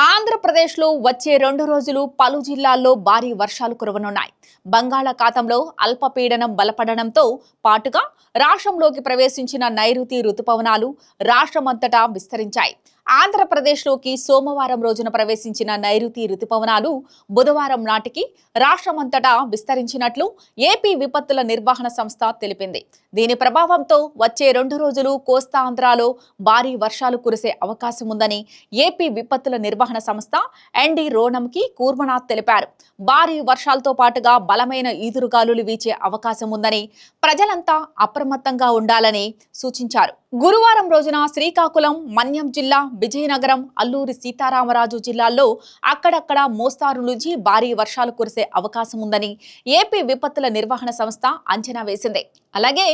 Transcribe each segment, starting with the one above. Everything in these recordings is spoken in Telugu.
ఆంధ్రప్రదేశ్లో వచ్చే 2 రోజులు పలు జిల్లాల్లో భారీ వర్షాలు కురవనున్నాయి. బంగాళాఖాతంలో అల్పపీడనం బలపడడంతో పాటుగా రాష్ట్రంలోకి ప్రవేశించిన నైరుతి రుతుపవనాలు రాష్ట్రమంతటా విస్తరించాయి. ఆంధ్రప్రదేశ్లోకి సోమవారం రోజున ప్రవేశించిన నైరుతి రుతుపవనాలు బుధవారం నాటికి రాష్ట్రమంతటా విస్తరించినట్లు ఏపీ విపత్తుల నిర్వహణ సంస్థ తెలిపింది. దీని ప్రభావంతో వచ్చే 2 రోజులు కోస్తాంధ్రలో భారీ వర్షాలు కురిసే అవకాశం ఉందని ఏపీ విపత్తుల నిర్వహణ సంస్థ ఎన్డీ రోణంకి కూర్మనాథ్ తెలిపారు. భారీ వర్షాలతో పాటుగా బలమైన ఈదురుగాలులు వీచే అవకాశం ఉందని ప్రజలంతా అప్రమత్తంగా ఉండాలని సూచించారు. గురువారం రోజున శ్రీకాకుళం, మన్యం జిల్లా, విజయనగరం, అల్లూరి సీతారామరాజు జిల్లాల్లో అక్కడక్కడ మోస్తారు నుంచి భారీ వర్షాలు కురిసే అవకాశం ఉందని ఏపీ విపత్తుల నిర్వహణ సంస్థ అంచనా వేసింది. అలాగే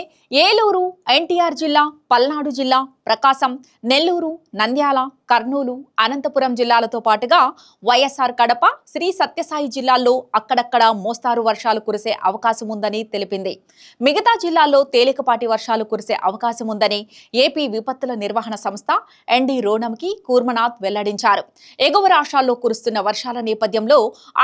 ఏలూరు, ఎన్టీఆర్ జిల్లా, పల్నాడు జిల్లా, ప్రకాశం, నెల్లూరు, నంద్యాల, కర్నూలు, అనంతపురం జిల్లాలతో పాటుగా వైఎస్ఆర్ కడప, శ్రీ సత్యసాయి జిల్లాల్లో అక్కడక్కడ మోస్తారు వర్షాలు కురిసే అవకాశం ఉందని తెలిపింది. మిగతా జిల్లాల్లో తేలికపాటి వర్షాలు కురిసే అవకాశం ఉందని ఏపీ విపత్తుల నిర్వహణ సంస్థ ఎన్డీ రోణంకి కూర్మనాథ్ వెల్లడించారు. ఎగువ రాష్ట్రాల్లో కురుస్తున్న వర్షాల నేపథ్యంలో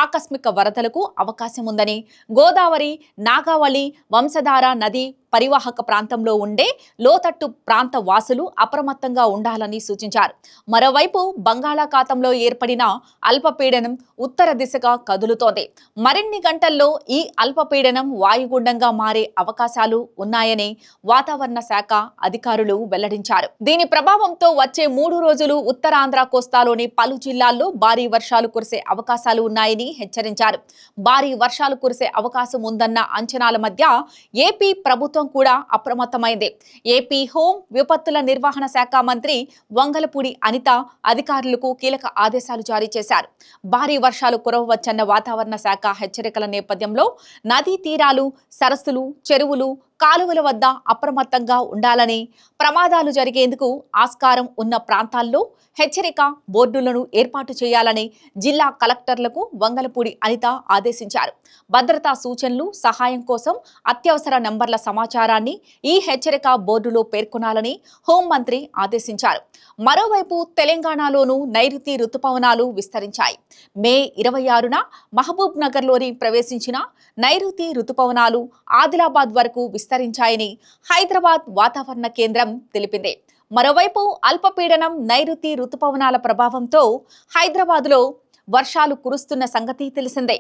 ఆకస్మిక వరదలకు అవకాశం ఉందని, గోదావరి, నాగావళి, వంశధార నది పరివాహక ప్రాంతంలో ఉండే లోతట్టు ప్రాంత వాసులు అప్రమత్తంగా ఉండాలని సూచించారు. మరోవైపు బంగాళాఖాతంలో ఏర్పడిన అల్పపీడనం ఉత్తర దిశగా కదులుతోంది. మరిన్ని గంటల్లో ఈ అల్పపీడనం వాయుగుండంగా మారే అవకాశాలు ఉన్నాయని వాతావరణ శాఖ అధికారులు వెల్లడించారు. దీని ప్రభావంతో వచ్చే 3 రోజులు ఉత్తరాంధ్ర కోస్తాలోని పలు జిల్లాల్లో భారీ వర్షాలు కురిసే అవకాశాలు ఉన్నాయని హెచ్చరించారు. భారీ వర్షాలు కురిసే అవకాశం ఉందన్న అంచనాల మధ్య ఏపీ ప్రభుత్వం కూడా అప్రమత్తమైంది. ఏపీ హోం విపత్తుల నిర్వహణ శాఖ మంత్రి వంగలపూడి అనిత అధికారులకు కీలక ఆదేశాలు జారీ చేశారు. భారీ వర్షాలు కురవవచ్చన్న వాతావరణ శాఖ హెచ్చరికల నేపథ్యంలో నదీ తీరాలు, సరస్సులు, చెరువులు, కాలువల వద్ద అప్రమత్తంగా ఉండాలని, ప్రమాదాలు జరిగేందుకు ఆస్కారం ఉన్న ప్రాంతాల్లో హెచ్చరిక బోర్డులను ఏర్పాటు చేయాలని జిల్లా కలెక్టర్లకు వంగలపూడి అనిత ఆదేశించారు. భద్రతా సూచనలు, సహాయం కోసం అత్యవసర నంబర్ల సమాచారాన్ని ఈ హెచ్చరిక బోర్డులో పేర్కొనాలని హోంమంత్రి ఆదేశించారు. మరోవైపు తెలంగాణలోనూ నైరుతి రుతుపవనాలు విస్తరించాయి. మే 26న మహబూబ్ నగర్లోని ప్రవేశించిన నైరుతి రుతుపవనాలు ఆదిలాబాద్ వరకు విస్తరించాయని హైదరాబాద్ వాతావరణ కేంద్రం తెలిపింది. మరోవైపు అల్పపీడనం నైరుతి రుతుపవనాల ప్రభావంతో హైదరాబాద్లో వర్షాలు కురుస్తున్న సంగతి తెలిసిందే.